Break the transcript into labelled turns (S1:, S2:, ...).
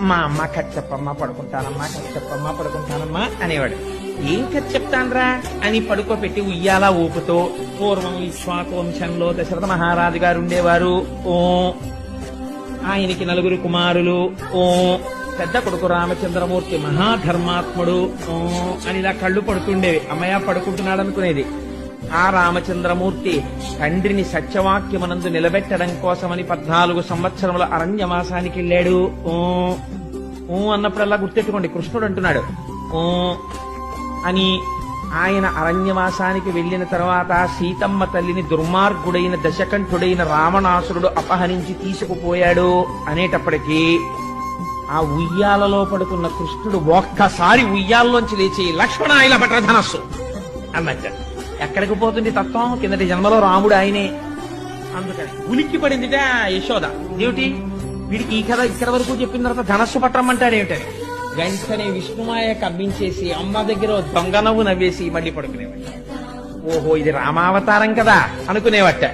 S1: మా అమ్మ కథ చెప్పమ్మా పడుకుంటానమ్మా, కథ చెప్పమ్మా పడుకుంటానమ్మా అనేవాడు. ఏం కథ చెప్తాన్రా అని పడుకోబెట్టి ఉయ్యాలా ఊపుతో, పూర్వం ఇక్ష్వాకు వంశంలో దశరథ మహారాజు గారు ఉండేవారు. ఓ ఆయనకి 9 కుమారులు. ఓ పెద్ద కొడుకు రామచంద్రమూర్తి మహాధర్మాత్ముడు. ఓ అని ఇలా కళ్ళు పడుతుండేవి. అమ్మయ్య పడుకుంటున్నాడు అనుకునేది. ఆ రామచంద్రమూర్తి తండ్రిని సత్యవాక్యమునందు నిలబెట్టడం కోసమని 14 సంవత్సరముల అరణ్యవాసానికి వెళ్ళాడు. ఓ అన్నప్పుడల్లా గుర్తెట్టుకోండి, కృష్ణుడు అంటున్నాడు ఓ అని. ఆయన అరణ్యవాసానికి వెళ్లిన తర్వాత సీతమ్మ తల్లిని దుర్మార్గుడైన దశకంఠుడైన రావణాసురుడు అపహరించి తీసుకుపోయాడు అనేటప్పటికీ ఆ ఉయ్యాలలో పడుకున్న కృష్ణుడు ఒక్కసారి ఉయ్యాల్లోంచి లేచి లక్ష్మణ ఇలా పట్ట ధనస్సు అన్నట్ట. ఎక్కడికి పోతుంది తత్వం? కిందటి జన్మలో రాముడు ఆయనే. అందుకని ఉలిక్కి పడిందిట యశోద. ఏమిటి వీడికి ఈ కథ ఇక్కడ వరకు చెప్పిన తర్వాత ధనస్సు పట్టమంటాడు ఏమిటని. వెంటనే విష్ణుమాయ కవ్వించేసి అమ్మ దగ్గర దొంగ నవ్వు నవ్వేసి మళ్ళీ పడుకునేవాడు. ఓహో ఇది రామావతారం కదా అనుకునేవట.